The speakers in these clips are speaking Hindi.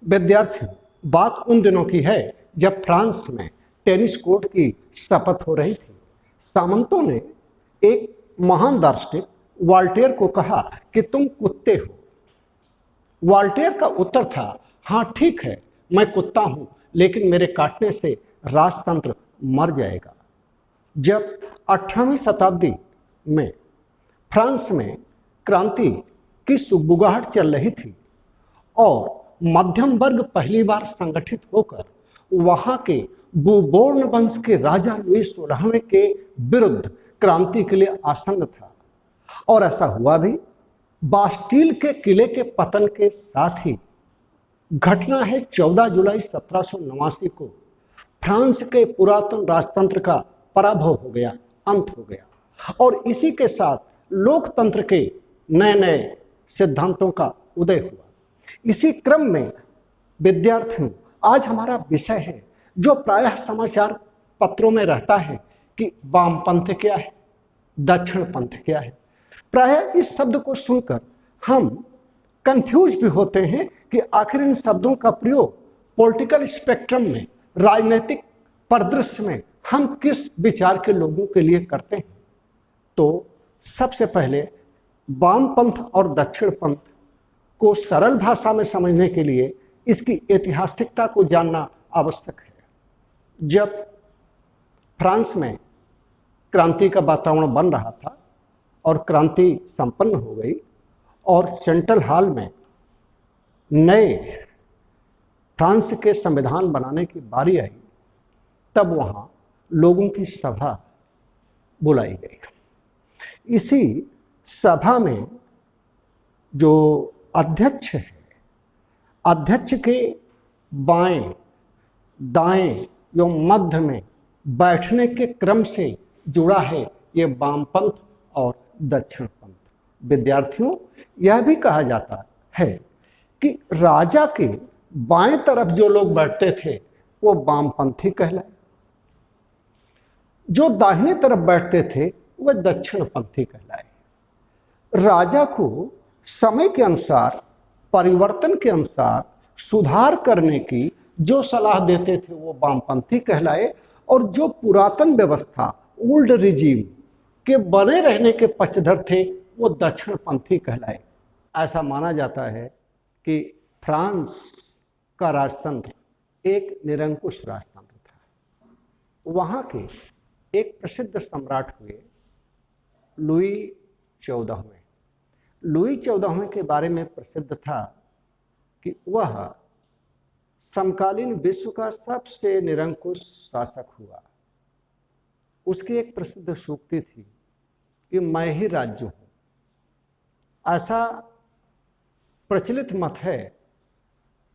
विद्यार्थियों, बात उन दिनों की है जब फ्रांस में टेनिस कोर्ट की शपथ हो रही थी। सामंतों ने एक महान दार्शनिक वॉल्टेयर को कहा कि तुम कुत्ते हो। वॉल्टेयर का उत्तर था, हाँ ठीक है, मैं कुत्ता हूं, लेकिन मेरे काटने से राजतंत्र मर जाएगा। जब 18वीं शताब्दी में फ्रांस में क्रांति की सुगबुगाहट चल रही थी और मध्यम वर्ग पहली बार संगठित होकर वहां के बूबोर्न वंश के राजा लुई 16वें के विरुद्ध क्रांति के लिए आसन्न था, और ऐसा हुआ भी। बास्टील के किले के पतन के साथ ही घटना है 14 जुलाई 1789 को फ्रांस के पुरातन राजतंत्र का पराभव हो गया, अंत हो गया, और इसी के साथ लोकतंत्र के नए नए सिद्धांतों का उदय हुआ। इसी क्रम में विद्यार्थियों, आज हमारा विषय है जो प्रायः समाचार पत्रों में रहता है कि वामपंथ क्या है, दक्षिण पंथ क्या है। प्रायः इस शब्द को सुनकर हम कंफ्यूज भी होते हैं कि आखिर इन शब्दों का प्रयोग पॉलिटिकल स्पेक्ट्रम में, राजनीतिक परिदृश्य में हम किस विचार के लोगों के लिए करते हैं। तो सबसे पहले वामपंथ और दक्षिण पंथ को सरल भाषा में समझने के लिए इसकी ऐतिहासिकता को जानना आवश्यक है। जब फ्रांस में क्रांति का वातावरण बन रहा था और क्रांति संपन्न हो गई और सेंट्रल हॉल में नए फ्रांस के संविधान बनाने की बारी आई, तब वहां लोगों की सभा बुलाई गई। इसी सभा में जो अध्यक्ष है, अध्यक्ष के बाएं दाएं या मध्य में बैठने के क्रम से जुड़ा है ये वामपंथ और दक्षिण पंथ। विद्यार्थियों, यह भी कहा जाता है कि राजा के बाएं तरफ जो लोग बैठते थे वो वामपंथी कहलाए, जो दाहिने तरफ बैठते थे वह दक्षिण पंथी कहलाए। राजा को समय के अनुसार, परिवर्तन के अनुसार सुधार करने की जो सलाह देते थे वो वामपंथी कहलाए, और जो पुरातन व्यवस्था, ओल्ड रिजीम के बने रहने के पक्षधर थे वो दक्षिण पंथी कहलाए। ऐसा माना जाता है कि फ्रांस का राजतंत्र एक निरंकुश राजतंत्र था। वहां के एक प्रसिद्ध सम्राट हुए लुई 14वें। लुई 14वें के बारे में प्रसिद्ध था कि वह समकालीन विश्व का सबसे निरंकुश शासक हुआ। उसकी एक प्रसिद्ध सूक्ति थी कि मैं ही राज्य हूं। ऐसा प्रचलित मत है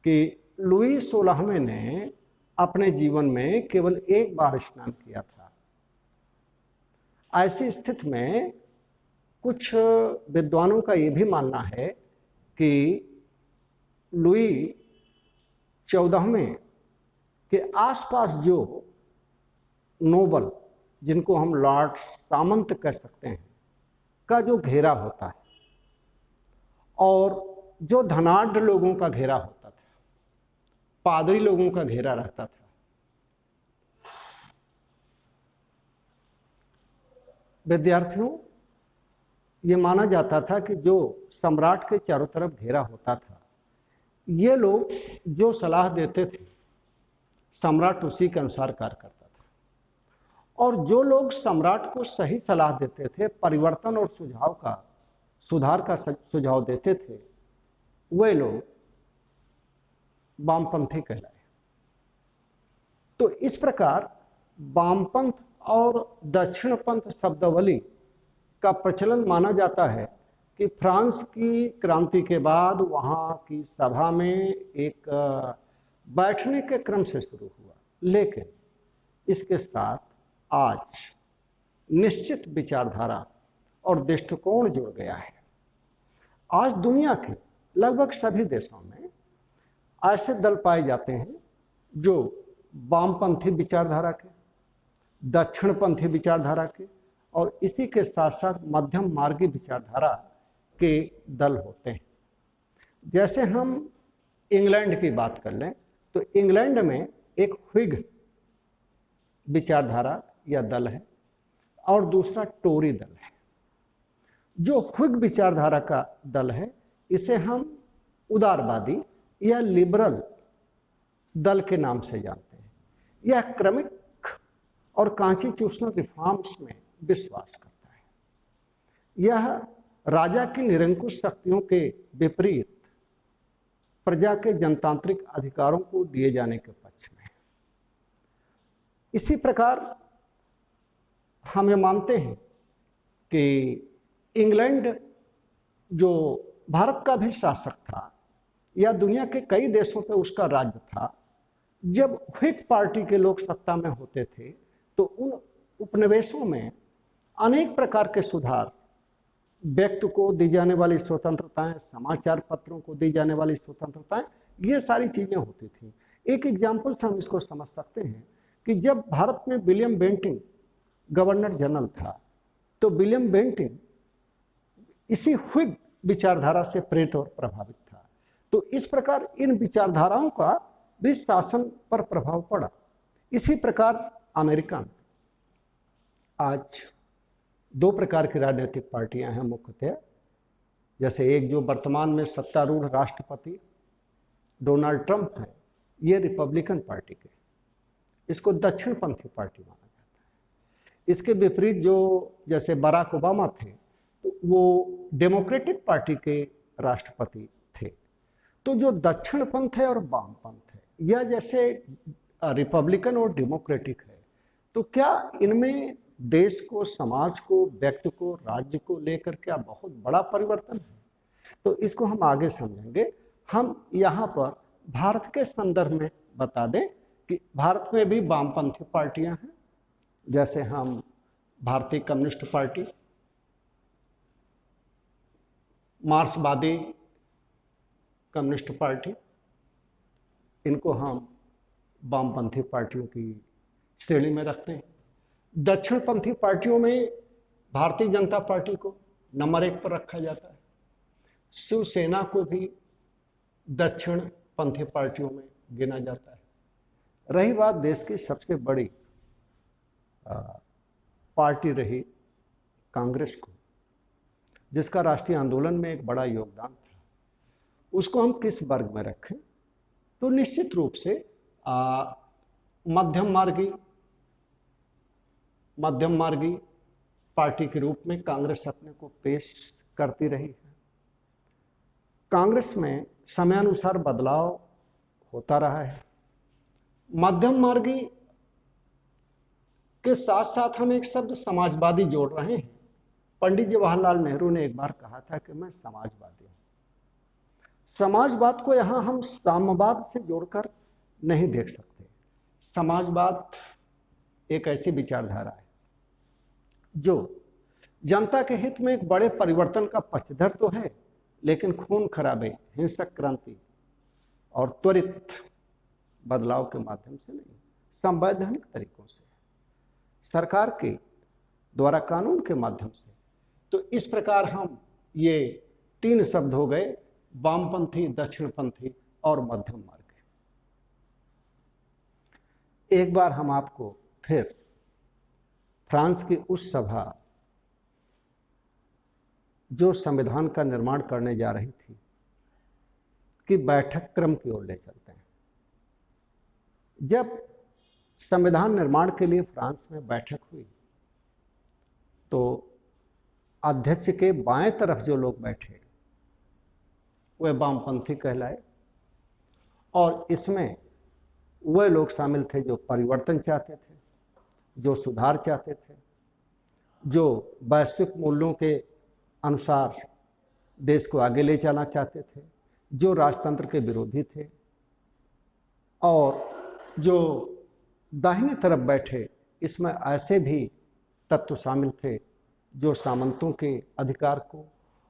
कि लुई 16वें ने अपने जीवन में केवल एक बार स्नान किया था। ऐसी स्थिति में कुछ विद्वानों का यह भी मानना है कि लुई 14वें के आसपास जो नोबल, जिनको हम लॉर्ड सामंत कह सकते हैं, का जो घेरा होता है और जो धनाढ़ लोगों का घेरा होता था, पादरी लोगों का घेरा रहता था, विद्यार्थियों, ये माना जाता था कि जो सम्राट के चारों तरफ घेरा होता था, ये लोग जो सलाह देते थे सम्राट उसी के अनुसार कार्य करता था, और जो लोग सम्राट को सही सलाह देते थे, परिवर्तन और सुधार का सुझाव देते थे, वे लोग वामपंथी कहलाए। तो इस प्रकार वामपंथ और दक्षिणपंथ शब्दावली का प्रचलन माना जाता है कि फ्रांस की क्रांति के बाद वहां की सभा में एक बैठने के क्रम से शुरू हुआ, लेकिन इसके साथ आज निश्चित विचारधारा और दृष्टिकोण जुड़ गया है। आज दुनिया के लगभग सभी देशों में ऐसे दल पाए जाते हैं जो वामपंथी विचारधारा के, दक्षिणपंथी विचारधारा के और इसी के साथ साथ मध्यम मार्गी विचारधारा के दल होते हैं। जैसे हम इंग्लैंड की बात कर लें तो इंग्लैंड में एक व्हिग विचारधारा या दल है और दूसरा टोरी दल है। जो व्हिग विचारधारा का दल है इसे हम उदारवादी या लिबरल दल के नाम से जानते हैं। यह क्रमिक और कॉन्स्टिट्यूशनल रिफॉर्म्स में विश्वास करता है। यह राजा की निरंकुश शक्तियों के विपरीत प्रजा के जनतांत्रिक अधिकारों को दिए जाने के पक्ष में है। इसी प्रकार हम ये मानते हैं कि इंग्लैंड जो भारत का भी शासक था या दुनिया के कई देशों पे उसका राज्य था, जब व्हिग पार्टी के लोग सत्ता में होते थे तो उन उपनिवेशों में अनेक प्रकार के सुधार, व्यक्ति को दी जाने वाली स्वतंत्रताएं, समाचार पत्रों को दी जाने वाली स्वतंत्रताएं, ये सारी चीजें होती थी। एक एग्जाम्पल से हम इसको समझ सकते हैं कि जब भारत में विलियम बेंटिंक गवर्नर जनरल था तो विलियम बेंटिंक इसी व्हिग विचारधारा से प्रेरित और प्रभावित था। तो इस प्रकार इन विचारधाराओं का भी शासन पर प्रभाव पड़ा। इसी प्रकार अमेरिका में आज दो प्रकार की राजनीतिक पार्टियां हैं मुख्यतः। जैसे एक जो वर्तमान में सत्तारूढ़ राष्ट्रपति डोनाल्ड ट्रंप है, ये रिपब्लिकन पार्टी के, इसको दक्षिणपंथी पार्टी माना जाता है। इसके विपरीत जो जैसे बराक ओबामा थे तो वो डेमोक्रेटिक पार्टी के राष्ट्रपति थे। तो जो दक्षिणपंथ है और वामपंथ है, या जैसे रिपब्लिकन और डेमोक्रेटिक है, तो क्या इनमें देश को, समाज को, व्यक्ति को, राज्य को लेकर क्या बहुत बड़ा परिवर्तन है? तो इसको हम आगे समझेंगे। हम यहाँ पर भारत के संदर्भ में बता दें कि भारत में भी वामपंथी पार्टियां हैं। जैसे हम भारतीय कम्युनिस्ट पार्टी, मार्क्सवादी कम्युनिस्ट पार्टी, इनको हम वामपंथी पार्टियों की श्रेणी में रखते हैं। दक्षिणपंथी पार्टियों में भारतीय जनता पार्टी को नंबर 1 पर रखा जाता है। शिवसेना को भी दक्षिणपंथी पार्टियों में गिना जाता है। रही बात देश की सबसे बड़ी पार्टी रही कांग्रेस को, जिसका राष्ट्रीय आंदोलन में एक बड़ा योगदान था, उसको हम किस वर्ग में रखें? तो निश्चित रूप से मध्यम मार्गी पार्टी के रूप में कांग्रेस अपने को पेश करती रही है। कांग्रेस में समयानुसार बदलाव होता रहा है। मध्यम मार्गी के साथ साथ हम एक शब्द समाजवादी जोड़ रहे हैं। पंडित जवाहरलाल नेहरू ने एक बार कहा था कि मैं समाजवादी हूं। समाजवाद को यहां हम साम्यवाद से जोड़कर नहीं देख सकते। समाजवाद एक ऐसी विचारधारा है जो जनता के हित में एक बड़े परिवर्तन का पक्षधर तो है, लेकिन खून खराबे, हिंसक क्रांति और त्वरित बदलाव के माध्यम से नहीं, संवैधानिक तरीकों से, सरकार के द्वारा कानून के माध्यम से। तो इस प्रकार हम ये 3 शब्द हो गए, वामपंथी, दक्षिणपंथी और मध्यम मार्ग। एक बार हम आपको फिर फ्रांस की उस सभा जो संविधान का निर्माण करने जा रही थी कि बैठक क्रम की ओर ले चलते हैं। जब संविधान निर्माण के लिए फ्रांस में बैठक हुई तो अध्यक्ष के बाएं तरफ जो लोग बैठे वे वामपंथी कहलाए, और इसमें वे लोग शामिल थे जो परिवर्तन चाहते थे, जो सुधार चाहते थे, जो वैश्विक मूल्यों के अनुसार देश को आगे ले जाना चाहते थे, जो राजतंत्र के विरोधी थे, और जो दाहिनी तरफ बैठे इसमें ऐसे भी तत्व शामिल थे जो सामंतों के अधिकार को,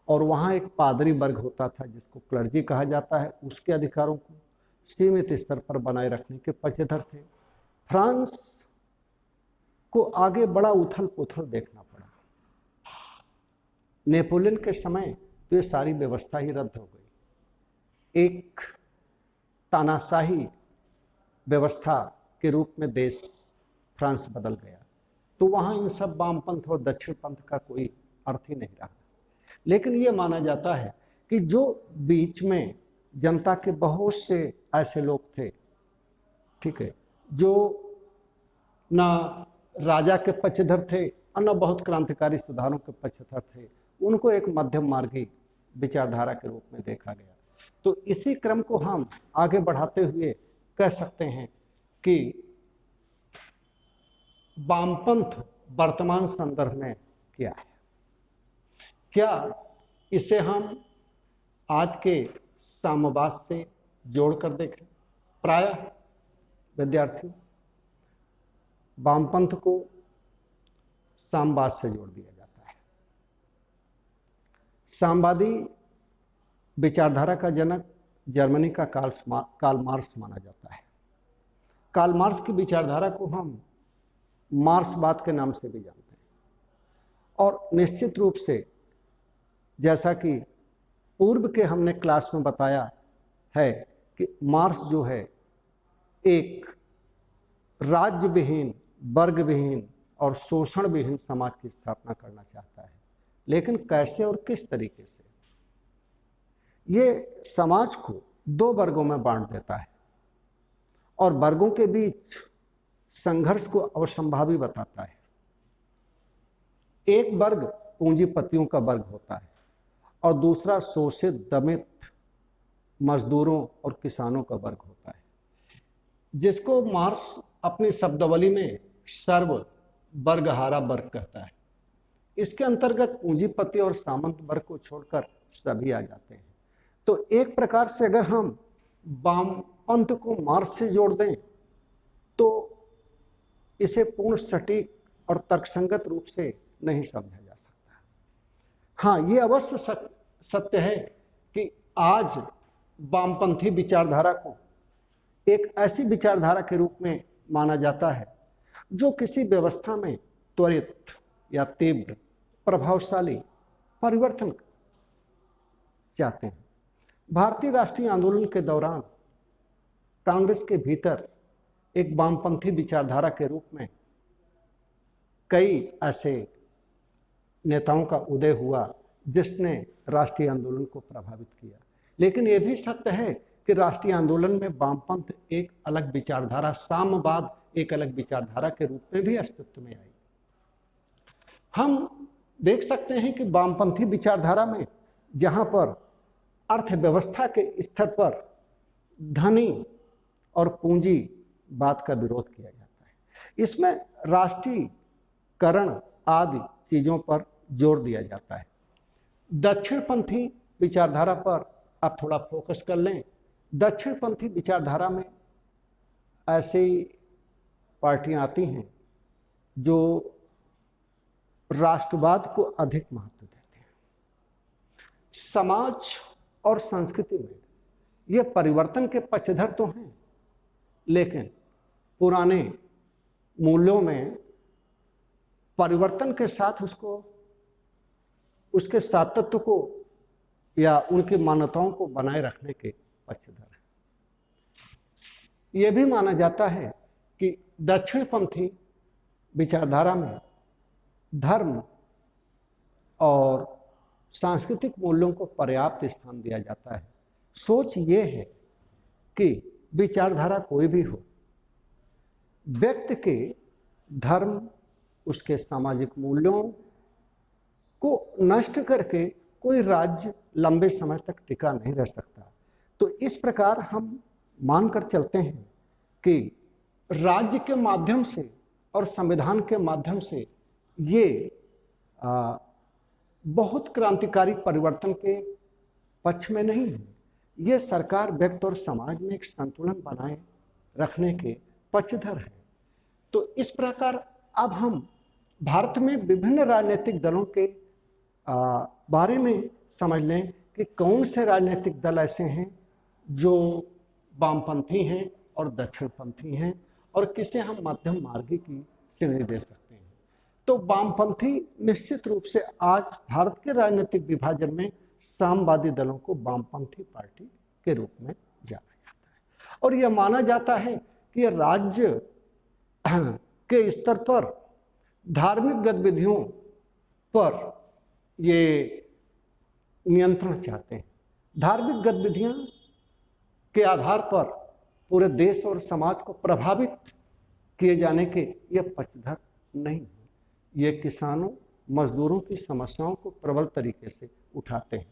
और वहाँ एक पादरी वर्ग होता था जिसको क्लर्जी कहा जाता है, उसके अधिकारों को सीमित स्तर पर बनाए रखने के पक्षधर थे। फ्रांस को आगे बड़ा उथल पुथल देखना पड़ा। नेपोलियन के समय तो ये सारी व्यवस्था ही रद्द हो गई। एक तानाशाही व्यवस्था के रूप में देश फ्रांस बदल गया, तो वहाँ इन सब वामपंथ और दक्षिणपंथ का कोई अर्थ ही नहीं रहा। लेकिन ये माना जाता है कि जो बीच में जनता के बहुत से ऐसे लोग थे, ठीक है, जो ना राजा के पक्षधर थे और न बहुत क्रांतिकारी सुधारों के पक्षधर थे, उनको एक मध्यम मार्गी विचारधारा के रूप में देखा गया। तो इसी क्रम को हम आगे बढ़ाते हुए कह सकते हैं कि वामपंथ वर्तमान संदर्भ में क्या है। क्या इसे हम आज के साम्यवाद से जोड़कर देखें? प्रायः विद्यार्थियों वामपंथ को साम्यवाद से जोड़ दिया जाता है। साम्यवादी विचारधारा का जनक जर्मनी का कार्ल मार्क्स माना जाता है। कार्ल मार्क्स की विचारधारा को हम मार्क्सवाद के नाम से भी जानते हैं। और निश्चित रूप से जैसा कि पूर्व के हमने क्लास में बताया है कि मार्क्स जो है एक राज्य विहीन, वर्ग विहीन और शोषण विहीन समाज की स्थापना करना चाहता है। लेकिन कैसे और किस तरीके से? ये समाज को दो वर्गों में बांट देता है और वर्गों के बीच संघर्ष को असंभावी बताता है। एक वर्ग पूंजीपतियों का वर्ग होता है और दूसरा शोषित, दमित मजदूरों और किसानों का वर्ग होता है, जिसको मार्क्स अपनी शब्दावली में सर्व वर्गहारा वर्ग कहता है। इसके अंतर्गत पूंजीपति और सामंत वर्ग को छोड़कर सभी आ जाते हैं। तो एक प्रकार से अगर हम वामपंथ को मार्क्स से जोड़ दें तो इसे पूर्ण सटीक और तर्कसंगत रूप से नहीं समझा जा सकता। हाँ, ये अवश्य सत्य है कि आज वामपंथी विचारधारा को एक ऐसी विचारधारा के रूप में माना जाता है जो किसी व्यवस्था में त्वरित या तीव्र प्रभावशाली परिवर्तन चाहते हैं। भारतीय राष्ट्रीय आंदोलन के दौरान कांग्रेस के भीतर एक वामपंथी विचारधारा के रूप में कई ऐसे नेताओं का उदय हुआ जिसने राष्ट्रीय आंदोलन को प्रभावित किया। लेकिन यह भी सत्य है कि राष्ट्रीय आंदोलन में वामपंथ एक अलग विचारधारा, साम्यवाद एक अलग विचारधारा के रूप में भी अस्तित्व में आई। हम देख सकते हैं कि वामपंथी विचारधारा में जहां पर अर्थव्यवस्था के स्तर पर धनी और पूंजीवाद का विरोध किया जाता है, इसमें राष्ट्रीयकरण आदि चीजों पर जोर दिया जाता है। दक्षिणपंथी विचारधारा पर आप थोड़ा फोकस कर लें। दक्षिणपंथी विचारधारा में ऐसी पार्टियां आती हैं जो राष्ट्रवाद को अधिक महत्व देते हैं। समाज और संस्कृति में ये परिवर्तन के पक्षधर तो हैं, लेकिन पुराने मूल्यों में परिवर्तन के साथ उसके सातत्य को या उनकी मान्यताओं को बनाए रखने के पक्षधर हैं। यह भी माना जाता है कि दक्षिणपंथी विचारधारा में धर्म और सांस्कृतिक मूल्यों को पर्याप्त स्थान दिया जाता है। सोच ये है कि विचारधारा कोई भी हो, व्यक्ति के धर्म, उसके सामाजिक मूल्यों को नष्ट करके कोई राज्य लंबे समय तक टिका नहीं रह सकता। तो इस प्रकार हम मानकर चलते हैं कि राज्य के माध्यम से और संविधान के माध्यम से ये बहुत क्रांतिकारी परिवर्तन के पक्ष में नहीं है। ये सरकार, व्यक्ति और समाज में एक संतुलन बनाए रखने के पक्षधर है। तो इस प्रकार अब हम भारत में विभिन्न राजनीतिक दलों के बारे में समझ लें कि कौन से राजनीतिक दल ऐसे हैं जो वामपंथी हैं और दक्षिणपंथी हैं और किसे हम मध्यम मार्गी की श्रेणी दे सकते हैं। तो वामपंथी निश्चित रूप से आज भारत के राजनीतिक विभाजन में साम्यवादी दलों को वामपंथी पार्टी के रूप में जाना जाता है। पर यह माना जाता है कि यह राज्य के स्तर पर धार्मिक गतिविधियों पर ये नियंत्रण चाहते हैं। धार्मिक गतिविधियां के आधार पर पूरे देश और समाज को प्रभावित किए जाने के ये पक्षधर नहीं है। ये किसानों मजदूरों की समस्याओं को प्रबल तरीके से उठाते हैं।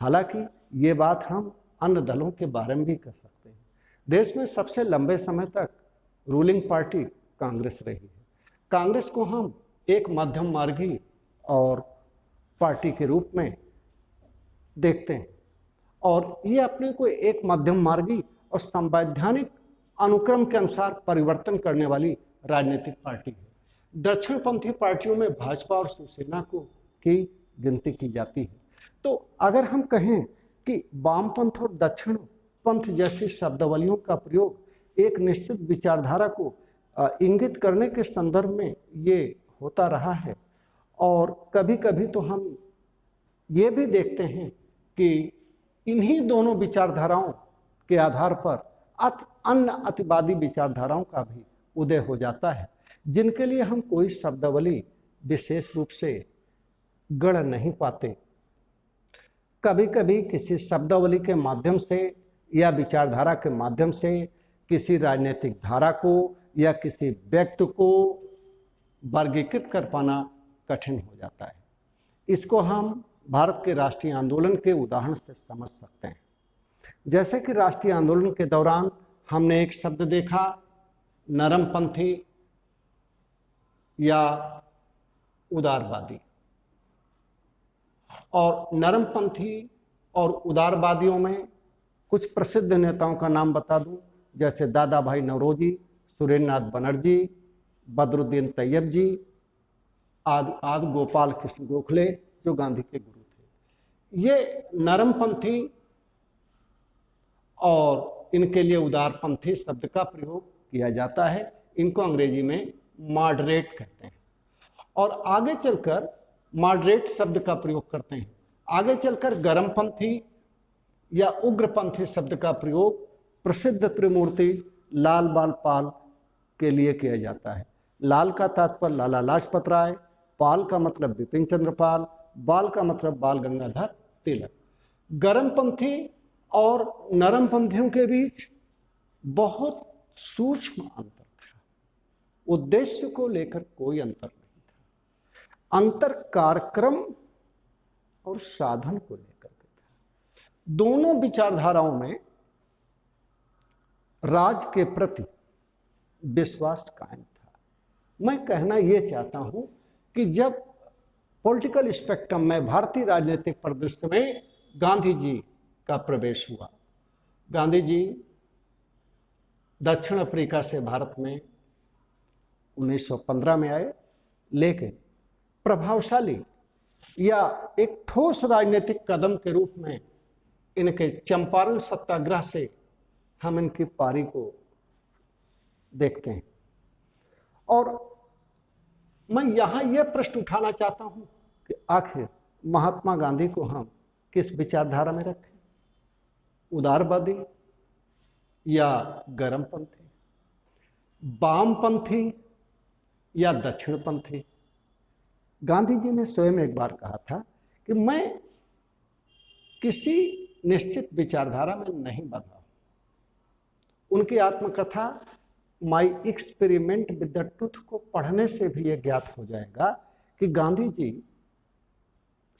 हालांकि ये बात हम अन्य दलों के बारे में भी कर सकते हैं। देश में सबसे लंबे समय तक रूलिंग पार्टी कांग्रेस रही है। कांग्रेस को हम एक मध्यम मार्गी और पार्टी के रूप में देखते हैं और ये अपने को एक मध्यम मार्गी और संवैधानिक अनुक्रम के अनुसार परिवर्तन करने वाली राजनीतिक पार्टी है। दक्षिणपंथी पार्टियों में भाजपा और शिवसेना को की गिनती की जाती है। तो अगर हम कहें कि वामपंथ और दक्षिणपंथ जैसी शब्दावलियों का प्रयोग एक निश्चित विचारधारा को इंगित करने के संदर्भ में ये होता रहा है, और कभी कभी तो हम ये भी देखते हैं कि इन्हीं दोनों विचारधाराओं के आधार पर अन्य अतिवादी विचारधाराओं का भी उदय हो जाता है, जिनके लिए हम कोई शब्दावली विशेष रूप से गढ़ नहीं पाते। कभी कभी किसी शब्दावली के माध्यम से या विचारधारा के माध्यम से किसी राजनीतिक धारा को या किसी व्यक्ति को वर्गीकृत कर पाना कठिन हो जाता है। इसको हम भारत के राष्ट्रीय आंदोलन के उदाहरण से समझ सकते हैं। जैसे कि राष्ट्रीय आंदोलन के दौरान हमने एक शब्द देखा, नरमपंथी या उदारवादी। और नरमपंथी और उदारवादियों में कुछ प्रसिद्ध नेताओं का नाम बता दूं, जैसे दादा भाई नौरोजी, सुरेंद्र नाथ बनर्जी, बदरुद्दीन तैयब जी आदि गोपाल कृष्ण गोखले जो गांधी के गुरु थे। ये नरमपंथी और इनके लिए उदारपंथी शब्द का प्रयोग किया जाता है। इनको अंग्रेजी में मॉडरेट कहते हैं और आगे चलकर मॉडरेट शब्द का प्रयोग करते हैं। आगे चलकर गर्मपंथी या उग्रपंथी शब्द का प्रयोग प्रसिद्ध त्रिमूर्ति लाल बाल पाल के लिए किया जाता है। लाल का तात्पर्य लाला लाजपत राय, पाल का मतलब बिपिन चंद्र पाल, बाल का मतलब बाल गंगाधर तिलक। गर्मपंथी और नरमपंथियों के बीच बहुत सूक्ष्म अंतर था। उद्देश्य को लेकर कोई अंतर नहीं था, अंतर कार्यक्रम और साधन को लेकर के था। दोनों विचारधाराओं में राज के प्रति विश्वास कायम था। मैं कहना यह चाहता हूं कि जब पॉलिटिकल स्पेक्ट्रम में भारतीय राजनीतिक परिदृश्य में गांधी जी का प्रवेश हुआ, गांधी जी दक्षिण अफ्रीका से भारत में 1915 में आए, लेकिन प्रभावशाली या एक ठोस राजनीतिक कदम के रूप में इनके चंपारण सत्याग्रह से हम इनकी पारी को देखते हैं। और मैं यहां यह प्रश्न उठाना चाहता हूं कि आखिर महात्मा गांधी को हम किस विचारधारा में रखें, उदारवादी या गर्मपंथी, वामपंथी या दक्षिणपंथी? गांधी जी ने स्वयं एक बार कहा था कि मैं किसी निश्चित विचारधारा में नहीं बंधा। उनकी आत्मकथा my experiment with the truth को पढ़ने से भी यह ज्ञात हो जाएगा कि गांधी जी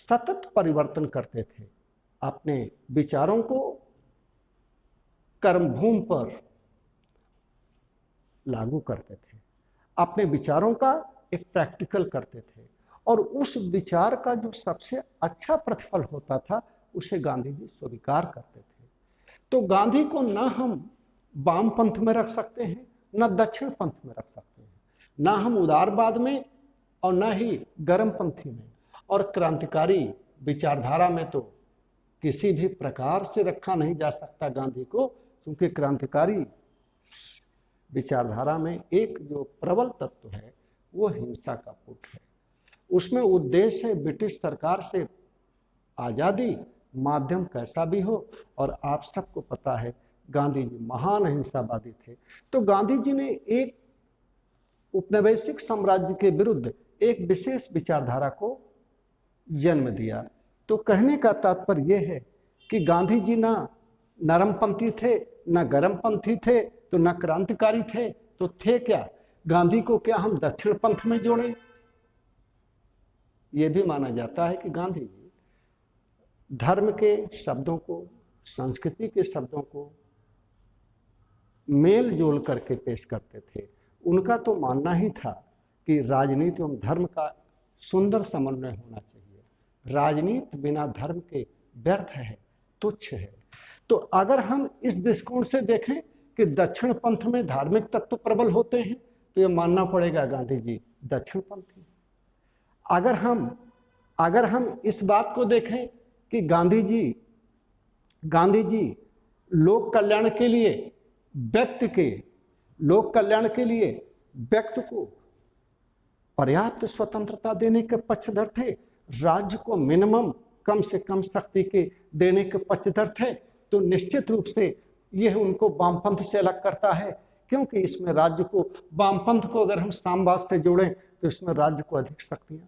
सतत परिवर्तन करते थे। अपने विचारों को कर्मभूमि पर लागू करते थे, अपने विचारों का एक प्रैक्टिकल करते थे और उस विचार का जो सबसे अच्छा प्रतिफल होता था उसे गांधी जी स्वीकार करते थे। तो गांधी को न हम वाम पंथ में रख सकते हैं, न दक्षिण पंथ में रख सकते हैं, न हम उदारवाद में और न ही गर्मपंथी में। और क्रांतिकारी विचारधारा में तो किसी भी प्रकार से रखा नहीं जा सकता गांधी को, क्योंकि क्रांतिकारी विचारधारा में एक जो प्रबल तत्व है वो हिंसा का पुट है। उसमें उद्देश्य है ब्रिटिश सरकार से आजादी, माध्यम कैसा भी हो। और आप सबको पता है गांधी जी महान अहिंसावादी थे। तो गांधी जी ने एक उपनिवेशिक साम्राज्य के विरुद्ध एक विशेष विचारधारा को जन्म दिया। तो कहने का तात्पर्य यह है कि गांधी जी ना नरमपंथी थे, ना गर्मपंथी थे, तो ना क्रांतिकारी थे, तो थे क्या? गांधी को क्या हम दक्षिण पंथ में जोड़ें? यह भी माना जाता है कि गांधी जी धर्म के शब्दों को, संस्कृति के शब्दों को मेल जोल करके पेश करते थे। उनका तो मानना ही था कि राजनीति एवं धर्म का सुंदर समन्वय होना चाहिए। राजनीति बिना धर्म के व्यर्थ है, तुच्छ है। तो अगर हम इस दृष्टिकोण से देखें कि दक्षिण पंथ में धार्मिक तत्व प्रबल होते हैं, तो यह मानना पड़ेगा गांधी जी दक्षिण पंथी। अगर हम इस बात को देखें कि गांधी जी लोक कल्याण के लिए व्यक्ति को पर्याप्त स्वतंत्रता देने के पक्षधर थे, राज्य को मिनिमम कम से कम शक्ति के देने के पक्षधर थे। तो निश्चित रूप से यह उनको वामपंथ से अलग करता है, क्योंकि इसमें राज्य को, वामपंथ को अगर हम साम्यवाद से जोड़ें तो इसमें राज्य को अधिक शक्तियां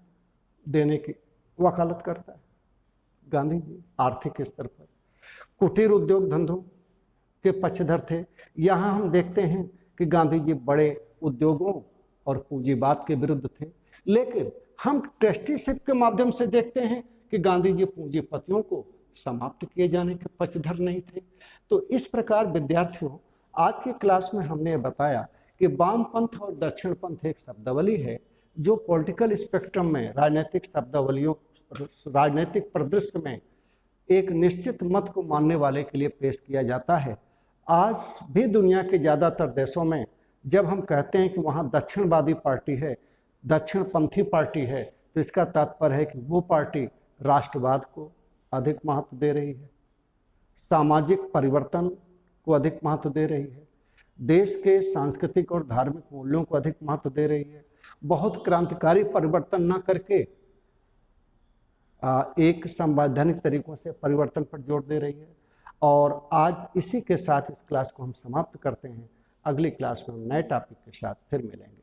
देने की वकालत करता है। गांधी जी आर्थिक स्तर पर कुटीर उद्योग धंधों के पक्षधर थे। यहाँ हम देखते हैं कि गांधी जी बड़े उद्योगों और पूंजीवाद के विरुद्ध थे, लेकिन हम ट्रस्टीशिप के माध्यम से देखते हैं कि गांधी जी पूंजीपतियों को समाप्त किए जाने के पक्षधर नहीं थे। तो इस प्रकार विद्यार्थियों, आज की क्लास में हमने बताया कि वामपंथ और दक्षिण पंथ एक शब्दावली है जो पॉलिटिकल स्पेक्ट्रम में राजनीतिक परिदृश्य में एक निश्चित मत को मानने वाले के लिए पेश किया जाता है। आज भी दुनिया के ज्यादातर देशों में जब हम कहते हैं कि वहां दक्षिणवादी पार्टी है, दक्षिणपंथी पार्टी है, तो इसका तात्पर्य है कि वो पार्टी राष्ट्रवाद को अधिक महत्व दे रही है, सामाजिक परिवर्तन को अधिक महत्व दे रही है, देश के सांस्कृतिक और धार्मिक मूल्यों को अधिक महत्व दे रही है, बहुत क्रांतिकारी परिवर्तन न करके एक संवैधानिक तरीकों से परिवर्तन पर जोर दे रही है। और आज इसी के साथ इस क्लास को हम समाप्त करते हैं। अगली क्लास में हम नए टॉपिक के साथ फिर मिलेंगे।